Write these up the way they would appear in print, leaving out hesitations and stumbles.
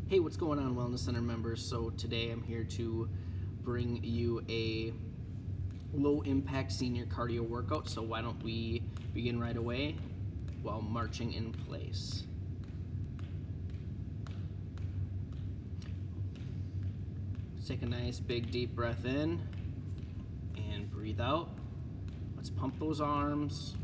Hey, what's going on, Wellness Center members? So today I'm here to bring you a low impact senior cardio workout. So why don't we begin right away while marching in place. Let's take a nice big deep breath in and breathe out. Let's pump those arms.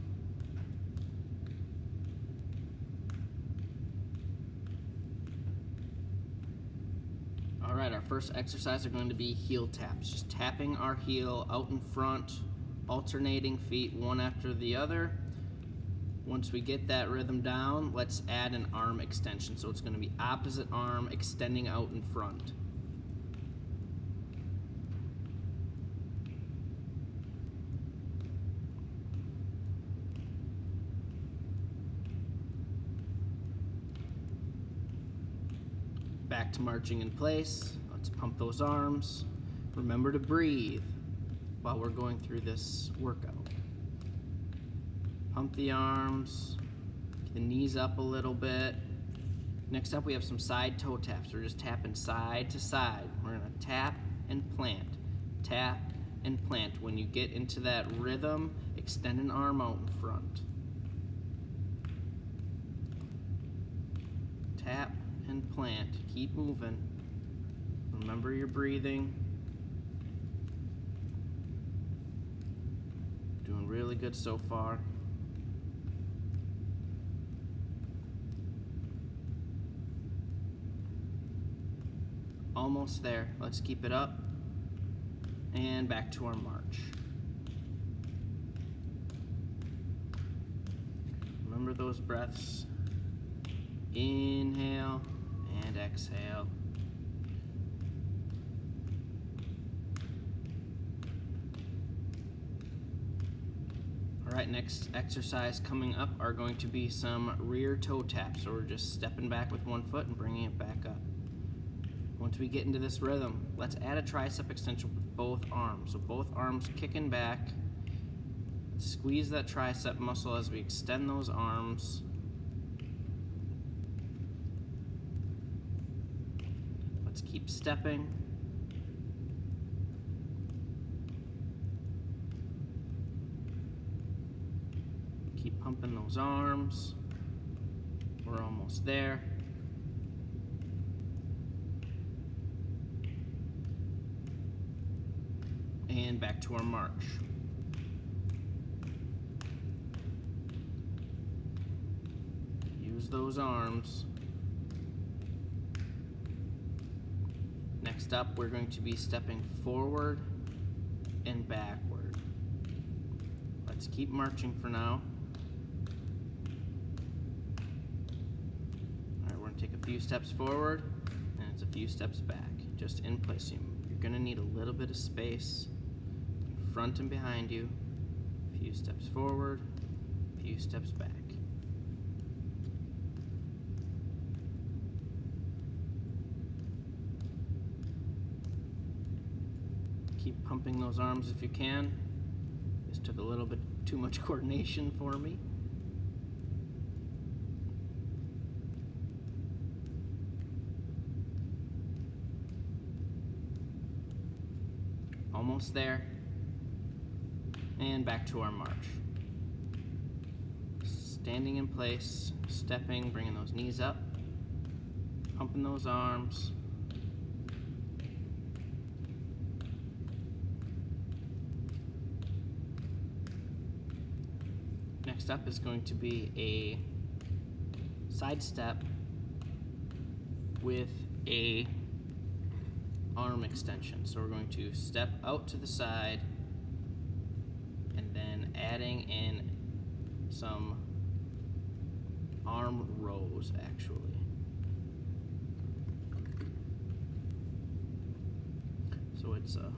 All right, our first exercise are going to be heel taps. Just tapping our heel out in front, alternating feet one after the other. Once we get that rhythm down, let's add an arm extension. So it's going to be opposite arm extending out in front. Back to marching in place. Let's pump those arms. Remember to breathe while we're going through this workout. Pump the arms, get the knees up a little bit. Next up, we have some side toe taps. We're just tapping side to side. We're gonna tap and plant, tap and plant. When you get into that rhythm, extend an arm out in front. Tap and plant. Keep moving. Remember your breathing. Doing really good so far. Almost there. Let's keep it up. And back to our march. Remember those breaths. Inhale and exhale. All right, next exercise coming up are going to be some rear toe taps. So we're just stepping back with one foot and bringing it back up. Once we get into this rhythm, let's add a tricep extension with both arms. So both arms kicking back. Squeeze that tricep muscle as we extend those arms. Let's keep stepping. Keep pumping those arms. We're almost there. And back to our march. Use those arms. Next up, we're going to be stepping forward and backward. Let's keep marching for now. All right, we're going to take a few steps forward, and it's a few steps back, just in place. You're going to need a little bit of space in front and behind you. A few steps forward, a few steps back. Keep pumping those arms if you can. This took a little bit too much coordination for me. Almost there. And back to our march. Standing in place, stepping, bringing those knees up, pumping those arms. Next up is going to be a side step with a arm extension. So we're going to step out to the side and then adding in some arm rows actually. So it's a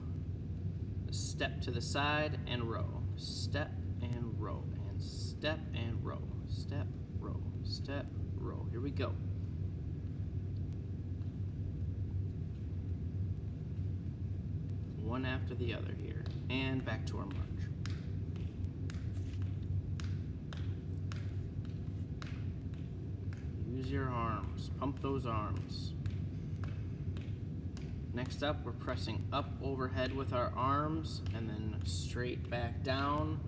step to the side and row, step and row, and step and row, step, row, step, row. Here we go. One after the other here, and back to our march. Use your arms, pump those arms. Next up, we're pressing up overhead with our arms and then straight back down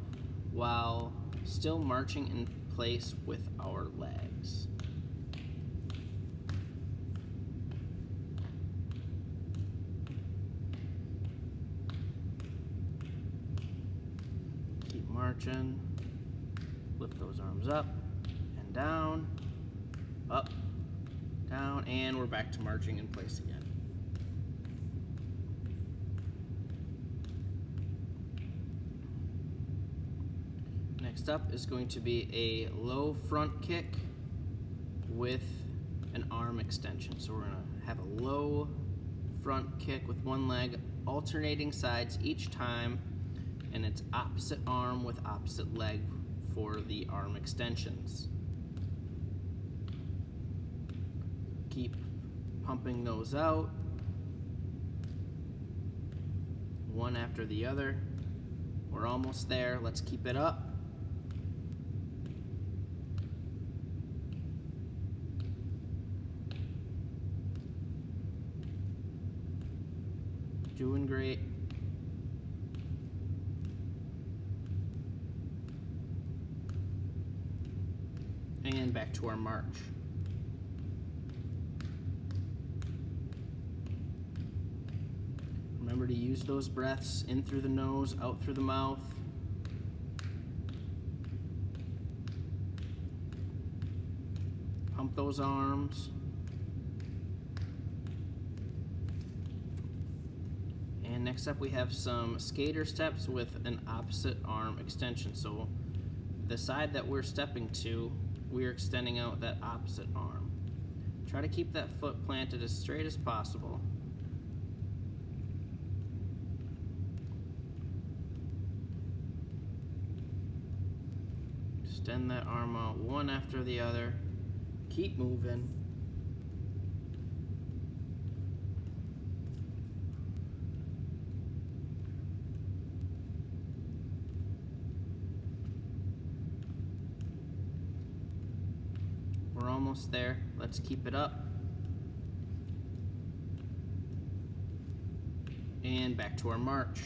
while still marching in place with our legs. Keep marching. Lift those arms up and down, up, down, and we're back to marching in place again. Next up is going to be a low front kick with an arm extension. So we're going to have a low front kick with one leg, alternating sides each time, and it's opposite arm with opposite leg for the arm extensions. Keep pumping those out, one after the other. We're almost there. Let's keep it up. Doing great. And back to our march. Remember to use those breaths in through the nose, out through the mouth. Pump those arms. And next up we have some skater steps with an opposite arm extension. So the side that we're stepping to, we're extending out that opposite arm. Try to keep that foot planted as straight as possible. Extend that arm out one after the other. Keep moving. We're almost there. Let's keep it up. And back to our march.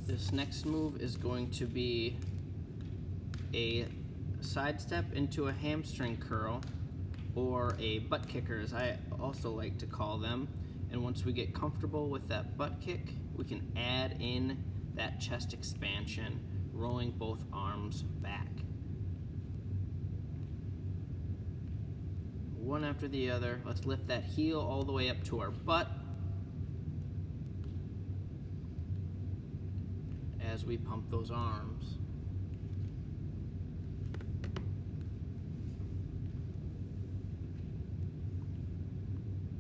This next move is going to be a side step into a hamstring curl, or a butt kicker as I also like to call them. And once we get comfortable with that butt kick, we can add in that chest expansion, rolling both arms back. One after the other. Let's lift that heel all the way up to our butt as we pump those arms.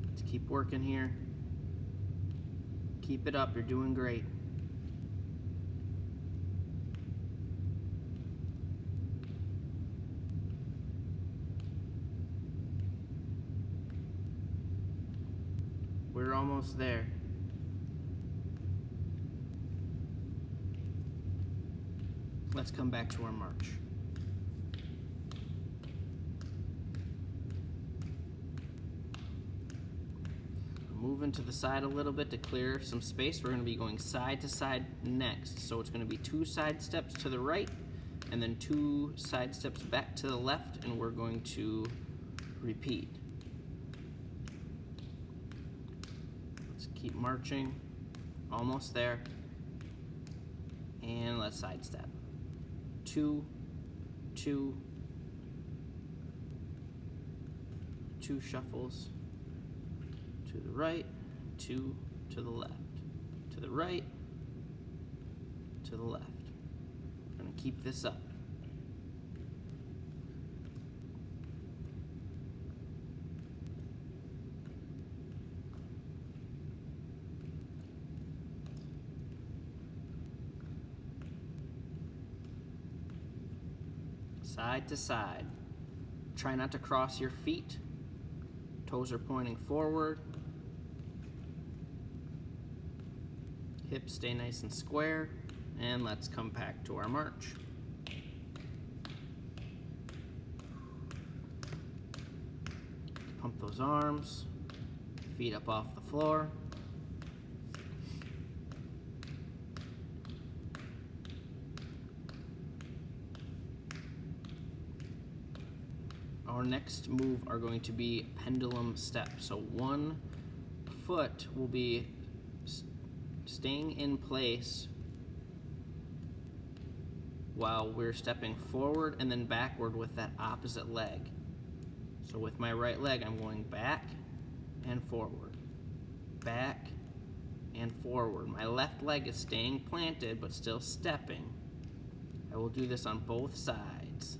Let's keep working here. Keep it up, you're doing great. We're almost there. Let's come back to our march. Moving to the side a little bit to clear some space. We're going to be going side to side next. So it's going to be 2 side steps to the right and then 2 side steps back to the left, and we're going to repeat. Let's keep marching. Almost there. And let's side step. 2, 2, 2 shuffles. To the right, 2 to the left, to the right, to the left. We're going to keep this up. Side to side. Try not to cross your feet. Toes are pointing forward. Hips stay nice and square. And let's come back to our march. those arms, feet up off the floor. Our next move are going to be pendulum steps. So one foot will be staying in place while we're stepping forward and then backward with that opposite leg. So with my right leg, I'm going back and forward, back and forward. My left leg is staying planted but still stepping. I will do this on both sides.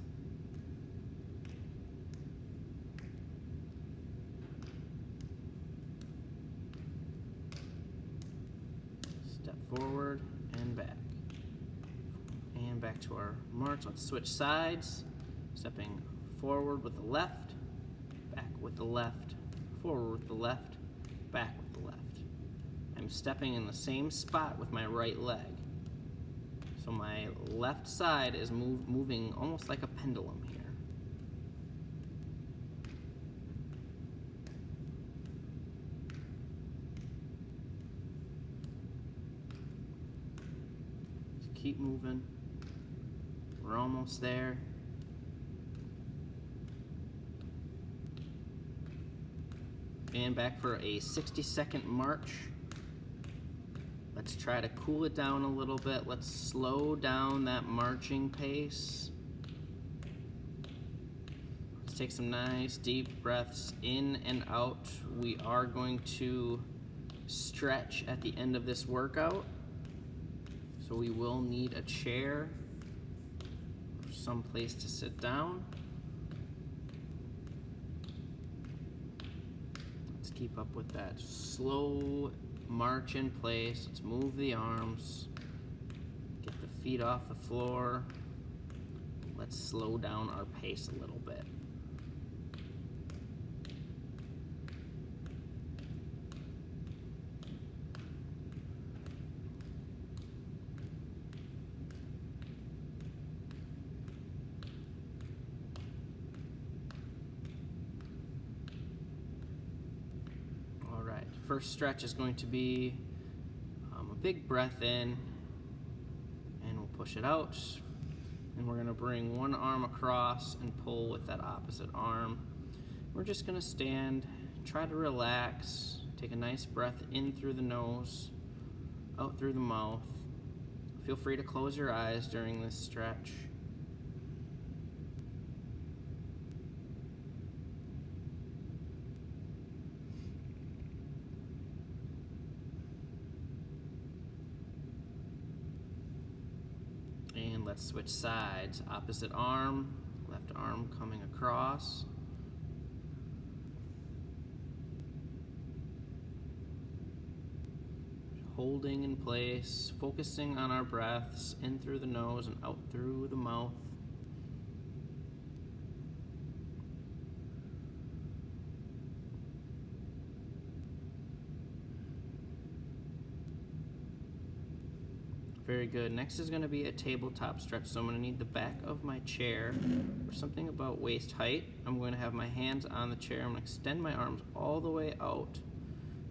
Step forward and back. And back to our march. Let's switch sides. Stepping forward with the left, back with the left, forward with the left, back with the left. I'm stepping in the same spot with my right leg. So my left side is moving almost like a pendulum here. Just keep moving. We're almost there. And back for a 60-second march. Let's try to cool it down a little bit. Let's slow down that marching pace. Let's take some nice deep breaths in and out. We are going to stretch at the end of this workout. So we will need a chair or some place to sit down. Keep up with that slow march in place. Let's move the arms, get the feet off the floor. Let's slow down our pace a little bit. First stretch is going to be a big breath in, and we'll push it out. And we're going to bring one arm across and pull with that opposite arm. We're just going to stand, try to relax, take a nice breath in through the nose, out through the mouth. Feel free to close your eyes during this stretch. And let's switch sides. Opposite arm, left arm coming across. Holding in place, focusing on our breaths in through the nose and out through the mouth. Very good. Next is going to be a tabletop stretch. So I'm going to need the back of my chair or something about waist height. I'm going to have my hands on the chair. I'm going to extend my arms all the way out.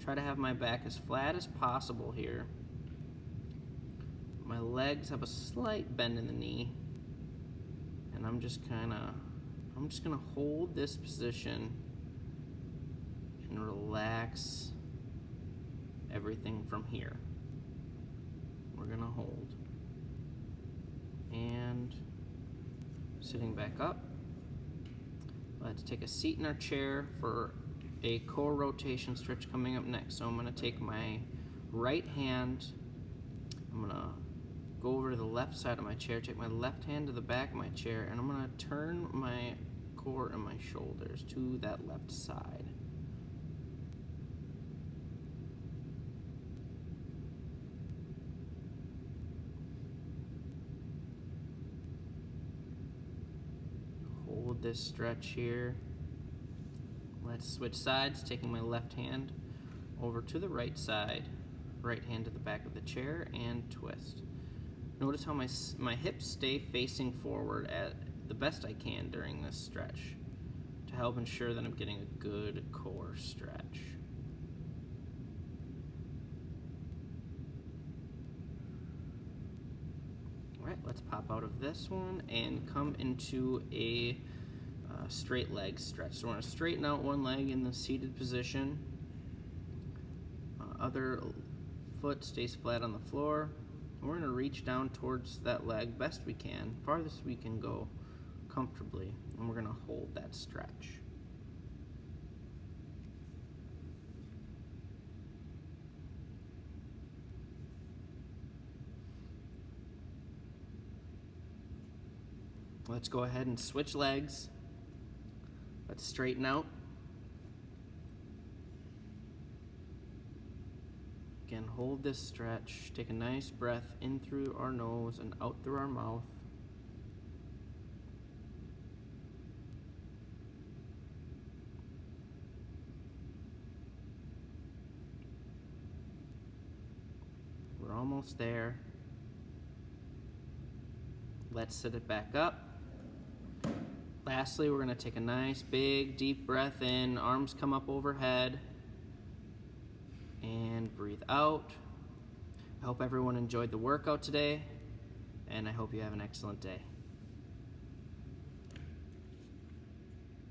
Try to have my back as flat as possible here. My legs have a slight bend in the knee. And I'm just going to hold this position and relax everything from here. We're going to hold. And sitting back up. Let's take a seat in our chair for a core rotation stretch coming up next. So I'm going to take my right hand, I'm going to go over to the left side of my chair, take my left hand to the back of my chair, and I'm going to turn my core and my shoulders to that left side. Hold this stretch here. Let's switch sides, taking my left hand over to the right side, right hand to the back of the chair, and twist. Notice how my hips stay facing forward at the best I can during this stretch. to help ensure that I'm getting a good core stretch. All right, let's pop out of this one and come into a straight leg stretch. So we're going to straighten out one leg in the seated position. Other foot stays flat on the floor. We're going to reach down towards that leg best we can, farthest we can go comfortably, and we're going to hold that stretch. Let's go ahead and switch legs. Let's straighten out. Again, hold this stretch. Take a nice breath in through our nose and out through our mouth. We're almost there. Let's sit it back up. Lastly, we're going to take a nice big deep breath in, arms come up overhead, and breathe out. I hope everyone enjoyed the workout today, and I hope you have an excellent day.